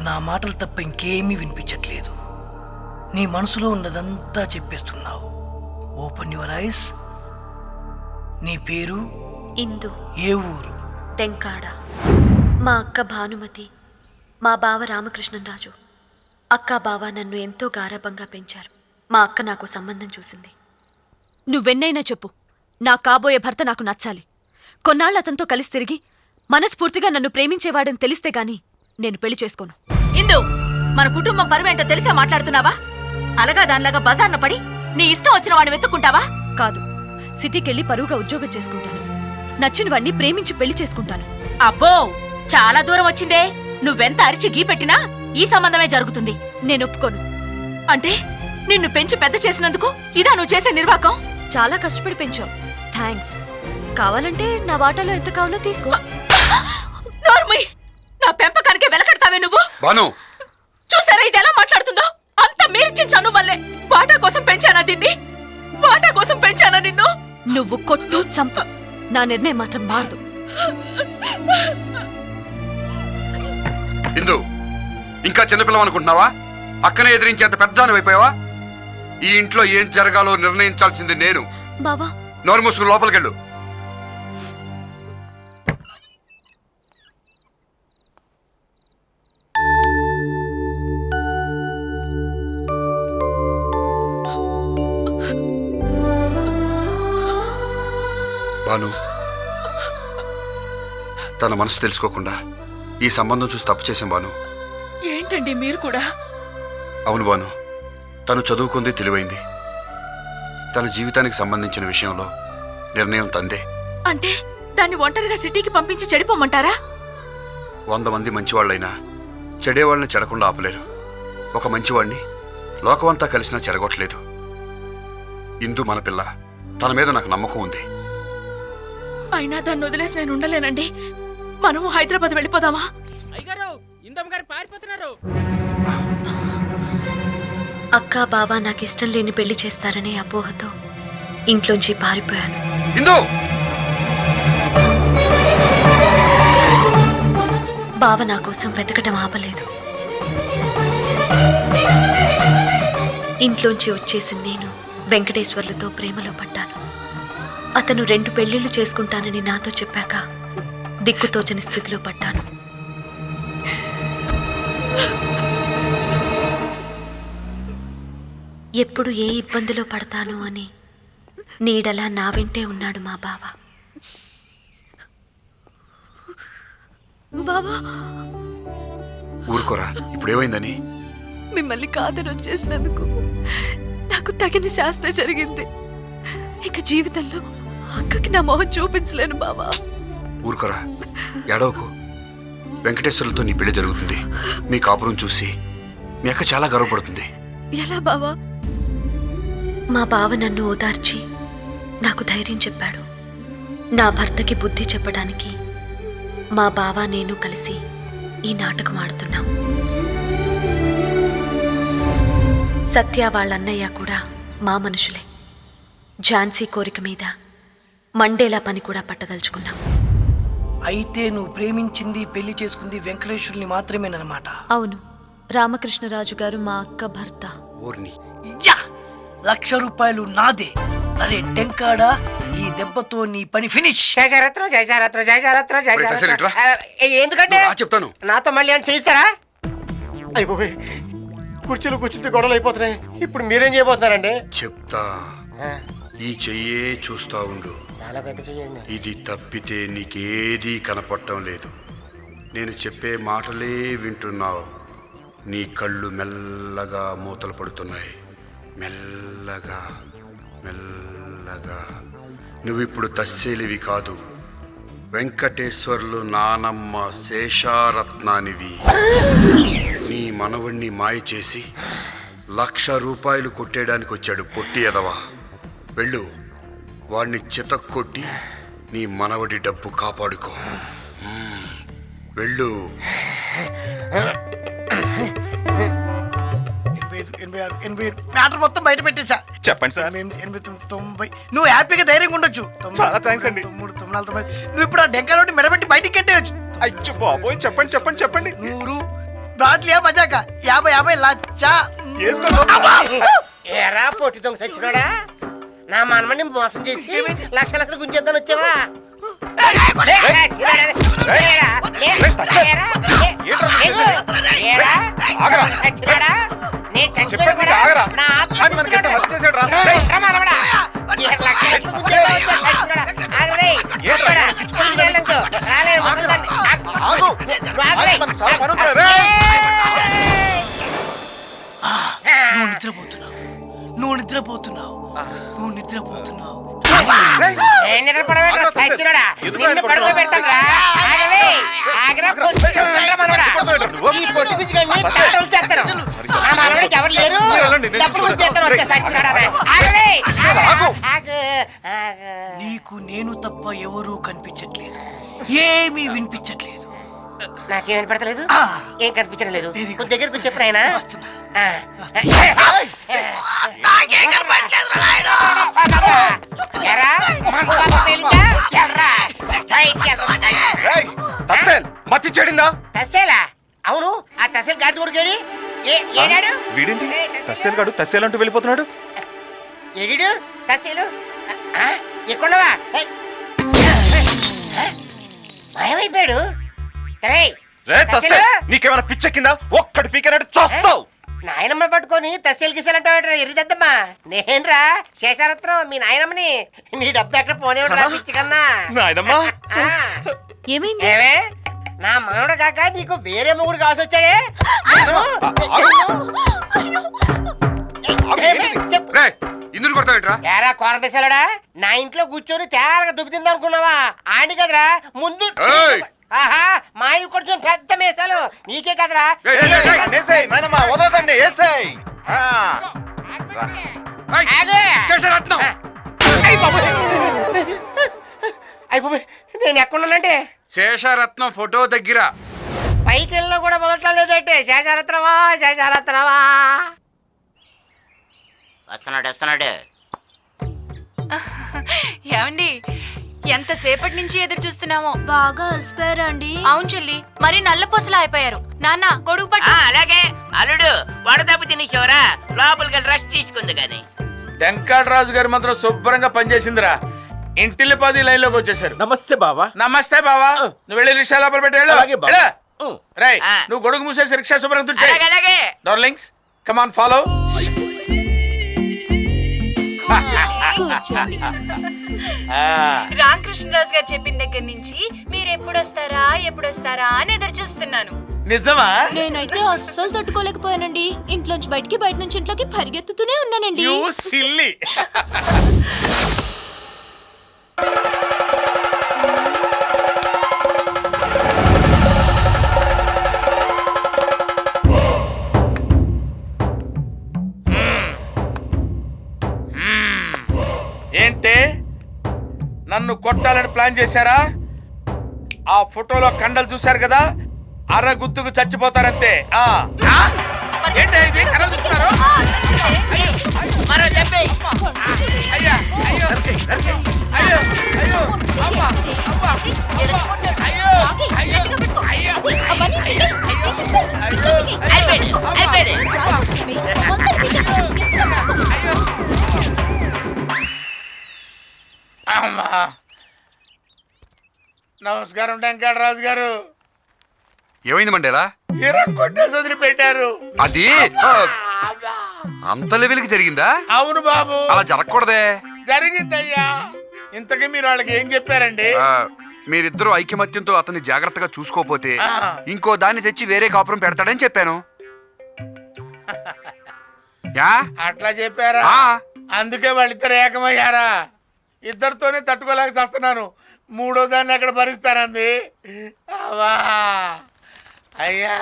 నా మాటలు తప్ప ఇంకేమీ వినిపించట్లేదు. నీ మనసులో ఉన్నదంతా చెప్పేస్తున్నావు. Open your eyes. నీ పేరు? ఇందు. ఏ ఊరు? టెంకాడ. మా అక్క భానుమతి, మా బావ రామకృష్ణరాజు. అక్క బావ నన్ను ఎంతో గారాబంగా పెంచారు. మా అక్క నాకు సంబంధం చూసింది. నువ్వెన్నైనా చెప్పు, నా కాబోయే భర్త నాకు నచ్చాలి. కొన్నాళ్ళు అతనితో కలిసి తిరిగి మనస్ఫూర్తిగా నన్ను ప్రేమించేవాడని తెలిస్తే గాని నేను పెళ్లి చేసుకోను. ఇందు, మన కుటుంబం పరువేంటో తెలిసే మాట్లాడుతున్నావా? అలాగా దానిలాగా బజార్న పడి నీ ఇష్టం వచ్చిన వాడిని వెతుక్కుంటావా? కాదు, సిటీకెళ్ళి పరువుగా ఉద్యోగం చేసుకుంటాను. నచ్చిన వాడిని ప్రేమించి పెళ్లి చేసుకుంటాను. అబ్బో, చాలా దూరం వచ్చిందే. నువ్వెంత అరిచి గీ పెట్టినా ఈ సంబంధమే జరుగుతుంది. నేను ఒప్పుకోను. అంటే నిన్ను పెంచి పెద్ద చేసినందుకు ఇదా నువ్వు చేసే నిర్వాకం? చాలా కష్టపడి పెంచావు, థ్యాంక్స్. కావాలంటే నా వాటాలో ఎంత కావాలో తీసుకో. నోర్మయ్, నా పెంపకానికే వెలకడతావే నువ్వు. చూసారా ఇది ఎలా మాట్లాడుతుందో? అంత మీరిచ్చిన చనువు వల్లే. వాటా కోసం పెంచానా దీన్ని? వాటా కోసం పెంచానా నిన్ను? నువ్వు కొట్టు చంపు, నా నిర్ణయం మాత్రం మారదు. ఇందు, ఇంకా చిన్నపిల్లం అనుకుంటున్నావా? అక్కనే ఎదిరించేంత పెద్దాను అయిపోయావా? ఈ ఇంట్లో ఏం జరగాలో నిర్ణయించాల్సింది నేను. బావా, నోరు మూసుకుని లోపలికెళ్ళు. భాను, తన మనసు తెలుసుకోకుండా ఈ సంబంధం చూసి తప్పు చేశాం భాను. ఏంటండి మీరు కూడా? అవును భాను, తను చదువుకుంది, తెలివైంది. తన జీవితానికి సంబంధించిన విషయంలో నిర్ణయం తందే. అంటే దాన్ని ఒంటరిగా సిటీకి పంపించి చెడిపోమంటారా? 100 మంది మంచివాళ్ళైనా చెడేవాళ్ళని చెడకుండా ఆపలేరు. ఒక మంచివాడిని లోకమంతా కలిసినా చెడగొట్టలేదు. ఇందు మన పిల్ల, తన మీద నాకు నమ్మకం ఉంది. అయినా దాన్ని వదిలేసి నేను ఉండలేనండి. మనము హైదరాబాద్ వెళ్ళిపోదామా? అక్క బావ నాకిష్టం లేని పెళ్లి చేస్తారనే అపోహతో ఇంట్లోంచి పారిపోయాను. ఇందు, బావ నా కోసం వెతకటం ఆపలేదు. ఇంట్లోంచి వచ్చేసి నేను వెంకటేశ్వర్లతో ప్రేమలో పడ్డాను. అతను 2 పెళ్లిళ్లు చేసుకుంటానని నాతో చెప్పాక దిక్కుతోచని స్థితిలో పడ్డాను. ఎప్పుడు ఏ ఇబ్బందిలో పడతాను అని నీడలా నా వెంటే ఉన్నాడు మా బావ. బావా, ఊరుకోరా. ఇప్పుడేమైందని? మిమ్మల్ని కాదని వచ్చేసినందుకు నాకు తగిన శాస్త్ర జరిగింది. ఇక జీవితంలో అక్కకి నా మొహం చూపించలేను బావా. ఊరుకోరా, ఏడవకు. వెంకటేశ్వర్లతో నీ పెళ్లి జరుగుతుంది. మీ కాపురం చూసి మీ అక్క చాలా గర్వపడుతుంది. ఎలా బావా? మా బావ నన్ను ఓదార్చి నాకు ధైర్యం చెప్పాడు. నా భర్తకి బుద్ధి చెప్పడానికి మా బావ నేను కలిసి ఈ నాటకం ఆడుతున్నాం. సత్య వాళ్ళన్నయ్య కూడా మా మనుషులే. ఝాన్సీ కోరిక మీద మండేలా పని కూడా పట్టదలుచుకున్నాం. అయితే నువ్వు ప్రేమించింది, పెళ్లి చేసుకుంది వెంకటేశ్వరుని మాత్రమేనమాట? అవును, రామకృష్ణరాజు గారు మా అక్క భర్త. యా! 1,00,000 రూపాయలు నాదే. అరే టెంకాడా, ఈ దెబ్బతో నీ పని ఫినిష్. ఎందుకంటే చెప్తాను, నాతో మళ్ళీ అని చేయిస్తారా? అయిపోయి కుర్చీలు కూర్చుంటే గొడవలు అయిపోతున్నాయి. ఇప్పుడు మీరేం చేయబోతున్నారండి? చెప్తా. ఈ చెయ్యే చూస్తా ఉండు. చాలా పెద్ద చెయ్యండి. ఇది తప్పితే నీకేదీ కనపడటం లేదు. నేను చెప్పే మాటలే వింటున్నావు. నీ కళ్ళు మెల్లగా మూతలు పడుతున్నాయి. మెల్లగా మెల్లగా. నువ్విప్పుడు తస్సేలివి కాదు, వెంకటేశ్వర్లు నానమ్మ శేషారత్నానివి. నీ మనవణ్ణి మాయ చేసి 1,00,000 రూపాయలు కొట్టేయడానికి వచ్చాడు పొట్టి ఎదవా. వెళ్ళు, వాడిని చితక్కొట్టి నీ మనవడి డబ్బు కాపాడుకో. వెళ్ళు. 86 మ్యాటర్ మొత్తం బయట పెట్టేసా. చెప్పండి సార్. 90 నువ్వు హ్యాపీగా ధైర్యంగా ఉండొచ్చు. చాలా థ్యాంక్స్ అండి. 93 94 నువ్వు ఇప్పుడు ఆ డెంకా రోడ్డు మెడబెట్టి బయటికి కట్టేయచ్చు. అయ్యో బాబోయ్, చెప్పండి చెప్పండి చెప్పండి. 100 బ్రాడ్లీ మజాక 50 లచ్చ. ఏరా పొట్టి దొంగ సచ్చినాడా, నా మనమని మోసం చేసి లక్షలు గుంజేద్దాని వచ్చావా? నువ్వు నిద్రపోతున్నావు, నువ్వు నిద్రపోతున్నావు, నువ్వు నిద్రపోతున్నావు. ఈ పొట్టి గుంజుగాడిని తాటలు చేస్తాను. నా మనవడికి ఎవరు లేరు, డబ్బులు గుంజేద్దాని వచ్చా సచ్చినాడా? నీకు నేను తప్ప ఎవరూ కనిపించట్లేదు, ఏమీ వినిపించట్లేదు. నాకేం వినపడతలేదు, ఏం కనిపించడం లేదు. Very good. దగ్గరకు చెప్పు నాయనా. వస్తున్నా. మతి చెడిందా? తస్సేలా? అవును, ఆ తస్సేలు గాడి కొడుకేడి ఏడాడు? వీడింటి తస్సేలు గాడు తస్సేలు అంటూ వెళ్ళిపోతున్నాడు. ఏడు తస్సేలు ఎక్కడున్నావా? మాయమైపోయాడు. రే తస్సేల్, నీకేమైనా పిచ్చెక్కిందా? ఒక్కటి పీకనట్టు చస్తావు. నాయనమ్మ పట్టుకొని తస్సేలు గిసేలంటావు ఎరిదద్దమ్మా. నేనురా శేషారత్నం, మీ నాయనమ్మని. నీ డబ్బు ఎక్కడ పోనేవాడు పిచ్చి కన్నా. నాయనమ్మా ఏమైంది? ఏమే నా మనవడు కాక నీకు వేరే మొగుడు కావాల్సి వచ్చాడే? రే ఇందుకు కొడతావేంట్రా? ఏరా కోరపేసాలడా, నా ఇంట్లో కూర్చొని తేరగా దుబ్బి తిందా అనుకున్నావా? ఆడి కదరా ముందు. ఏయ్! ఆహా, మా ఆయన కూర్చొని పెద్ద మేసాలు నీకే కదరా. నాయనమ్మా వదలదండి. శేషరత్నం అయిపోయి నేను ఎక్కడున్నానంటే శేషరత్నం ఫోటో దగ్గర. పైకి వెళ్ళినా కూడా మొదట్లో లేదంటే శేషారత్నమా శేషారత్నమా. వస్తున్నాడు. ఏమండి, ఎంతసేపటి నుంచి ఎదురు చూస్తున్నామో. బాగా అలసిపోయారా అండి? అవును చెల్లి, మరి నల్లపూసలా అయిపోయారు. నాన్న గొడుగు పట్టు. అలాగే అల్లుడు వడదెబ్బ తినేసేవరా, లోపలికి వెళ్ళి రెస్ట్ తీసుకుంది గాని. వెంకటరాజు గారి మాత్రం శుభ్రంగా పనిచేసిందిరా. ఇంటిల్లి 10 లైన్లోకి వచ్చేసారు. నమస్తే బావా. నమస్తే బావా. నువ్వు వెళ్ళి రిక్షా లోపల పెట్టి వెళ్ళు. అలాగే బావ. వెళ్ళు. రేయ్, నువ్వు గొడుగు మూసేసి రిక్షా శుభ్రంగా తుడిచేయ్. అలాగే డార్లింగ్స్ కమాన్ ఫాలో. కూర్చోండి. రామకృష్ణరాజు గారు చెప్పిన దగ్గర నుంచి మీరు ఎప్పుడొస్తారా అని ఎదురు చూస్తున్నాను. నిజమా? నేనైతే అస్సలు తట్టుకోలేకపోయానండి. ఇంట్లోంచి బయటికి, బయట నుంచి ఇంట్లోకి పరిగెత్తుతూనే ఉన్నానండి. You silly. ఏంటే నన్ను కొట్టాలని ప్లాన్ చేశారా? ఆ ఫోటోలో కండలు చూశారు కదా, అర గుద్దుకు చచ్చిపోతారంతే. ఏంటి ఇది? కండలు చూస్తున్నారు? మరో దెబ్బే. అయ్యా, అయ్యో, అయ్యో, అయ్యో, అమ్మా, అమ్మా, అయ్యో, అయ్యో, అయ్యో, అమ్మా. నమస్కారం వెంకటరాజు గారు. ఏమైంది మండేలా? కొట్టేసి వదిలిపెట్టారు. అది అంత లెవెల్కి జరిగిందా? అవును బాబు, అలా జరగకూడదే. జరిగిందయ్యా. ఇంతకీ మీరు వాళ్ళకి ఏం చెప్పారండి? మీరిద్దరూ ఐకమత్యంతో అతన్ని జాగ్రత్తగా చూసుకోపోతే ఇంకో దాన్ని తెచ్చి వేరే కాపురం పెడతాడని చెప్పాను. యా అట్లా చెప్పారా? అందుకే వాళ్ళిద్దరు ఏకమయ్యారా? ఇద్దరితోనే తట్టుకోలేక చేస్తున్నాను. మూడో దాన్ని ఎక్కడ భరిస్తానంది? అవా అయ్యా.